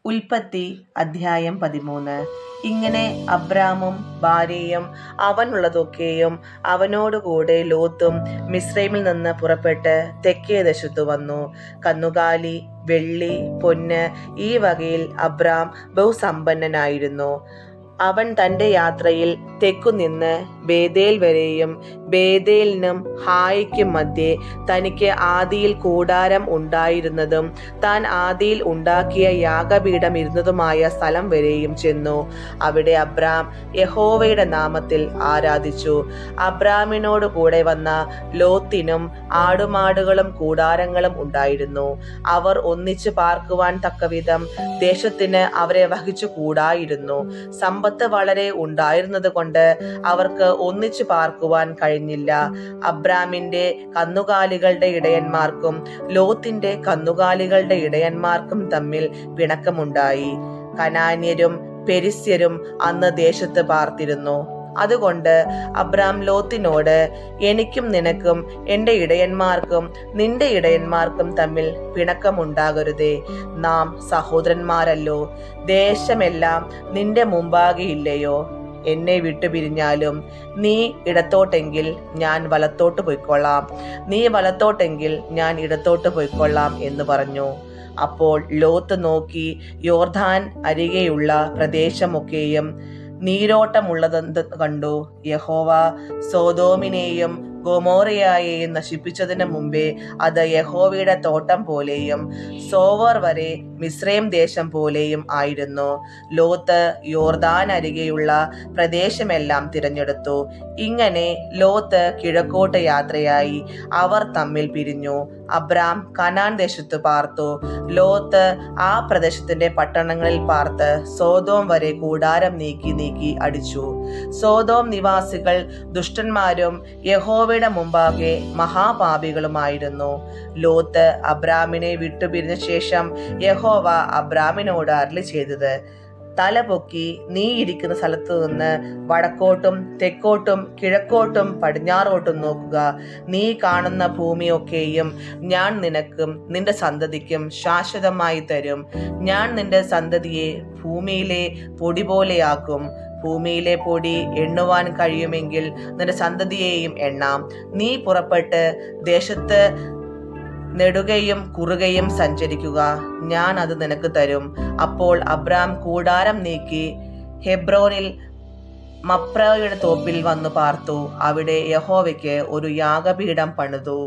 ഉൽപ്പത്തി അധ്യായം 13. ഇങ്ങനെ അബ്രാമും ഭാര്യയും അവനുള്ളതൊക്കെയും അവനോടുകൂടെ ലോത്തും മിസ്രൈമിൽ നിന്ന് പുറപ്പെട്ട് തെക്കേ ദേശത്തു വന്നു. കന്നുകാലി, വെള്ളി, പൊന്ന് ഈ വകയിൽ അബ്രാം ബഹുസമ്പന്നനായിരുന്നു. അവൻ തൻ്റെ യാത്രയിൽ തെക്കുനിന്ന് ബേതേൽ വരെയും ബേതേലിനും ഹായിക്കും മധ്യേ തനിക്ക് ആദിയിൽ കൂടാരം ഉണ്ടായിരുന്നതും താൻ ആദിയിൽ ഉണ്ടാക്കിയ യാഗപീഠം ഇരുന്നതുമായ സ്ഥലം വരെയും ചെന്നു. അവിടെ അബ്രാം യഹോവയുടെ നാമത്തിൽ ആരാധിച്ചു. അബ്രാമിനോട് കൂടെ വന്ന ലോത്തിനും ആടുമാടുകളും കൂടാരങ്ങളും ഉണ്ടായിരുന്നു. അവർ ഒന്നിച്ച് പാർക്കുവാൻ തക്കവിധം ദേശത്തിന് അവരെ വഹിച്ചു കൂടായിരുന്നു. സമ്പത്ത് വളരെ ഉണ്ടായിരുന്നത് കൊണ്ട് അവർക്ക് ഒന്നിച്ചു പാർക്കുവാൻ കഴിഞ്ഞില്ല. അബ്രാമിന്റെ കന്നുകാലികളുടെ ഇടയന്മാർക്കും ലോത്തിന്റെ കന്നുകാലികളുടെ ഇടയന്മാർക്കും തമ്മിൽ പിണക്കമുണ്ടായി. കനാന്യരും പെരിസ്യരും അന്ന് ദേശത്ത് പാർത്തിരുന്നു. അതുകൊണ്ട് അബ്രാം ലോത്തിനോട്, എനിക്കും നിനക്കും എൻ്റെ ഇടയന്മാർക്കും നിന്റെ ഇടയന്മാർക്കും തമ്മിൽ പിണക്കമുണ്ടാകരുതേ. നാം സഹോദരന്മാരല്ലോ. ദേശമെല്ലാം നിന്റെ മുമ്പാകെ ഇല്ലയോ? എന്നെ വിട്ടുപിരിഞ്ഞാലും നീ ഇടത്തോട്ടെങ്കിൽ ഞാൻ വലത്തോട്ട് പോയിക്കൊള്ളാം, നീ വലത്തോട്ടെങ്കിൽ ഞാൻ ഇടത്തോട്ട് പോയിക്കൊള്ളാം എന്ന് പറഞ്ഞു. അപ്പോൾ ലോത്ത് നോക്കി യോർദാൻ അരികെയുള്ള പ്രദേശമൊക്കെയും നീരോട്ടമുള്ളതെന്ന് കണ്ടു. യഹോവ സോദോമിനെയും ഗൊമോറയെയും നശിപ്പിച്ചതിന് മുമ്പേ അത് യഹോവയുടെ തോട്ടം പോലെയും സോവർ വരെ മിസ്രൈം ദേശം പോലെയും ആയിരുന്നു. ലോത്ത് യോർദാൻ അരികെയുള്ള പ്രദേശമെല്ലാം തിരഞ്ഞെടുത്തു. ഇങ്ങനെ ലോത്ത് കിഴക്കോട്ട് യാത്രയായി. അവർ തമ്മിൽ പിരിഞ്ഞു. അബ്രാം കനാൻ ദേശത്ത് പാർത്തു. ലോത്ത് ആ പ്രദേശത്തിന്റെ പട്ടണങ്ങളിൽ പാർത്ത് സോദോം വരെ കൂടാരം നീക്കി അടിച്ചു. സോദോം നിവാസികൾ ദുഷ്ടന്മാരും യഹോവയുടെ മുമ്പാകെ മഹാപാപികളുമായിരുന്നു. ലോത്ത് അബ്രാമിനെ വിട്ടുപിരിഞ്ഞ ശേഷം യഹോവ അബ്രാമിനോട് അരുളി ചെയ്തത്, തലപൊക്കി നീ ഇരിക്കുന്ന സ്ഥലത്തു നിന്ന് വടക്കോട്ടും തെക്കോട്ടും കിഴക്കോട്ടും പടിഞ്ഞാറോട്ടും നോക്കുക. നീ കാണുന്ന ഭൂമിയൊക്കെയും ഞാൻ നിനക്കും നിന്റെ സന്തതിക്കും ശാശ്വതമായി തരും. ഞാൻ നിന്റെ സന്തതിയെ ഭൂമിയിലെ പൊടി പോലെയാക്കും. ഭൂമിയിലെ പൊടി എണ്ണുവാൻ കഴിയുമെങ്കിൽ നിന്റെ സന്തതിയെയും എണ്ണാം. നീ പുറപ്പെട്ട് ദേശത്ത് നെടുകയും കുറുകയും സഞ്ചരിക്കുക. ഞാൻ അത് നിനക്ക് തരും. അപ്പോൾ അബ്രാം കൂടാരം നീക്കി ഹെബ്രോനിൽ മപ്രയുടെ തോപ്പിൽ വന്നു പാർത്തു. അവിടെ യഹോവയ്ക്ക് ഒരു യാഗപീഠം പണിതു.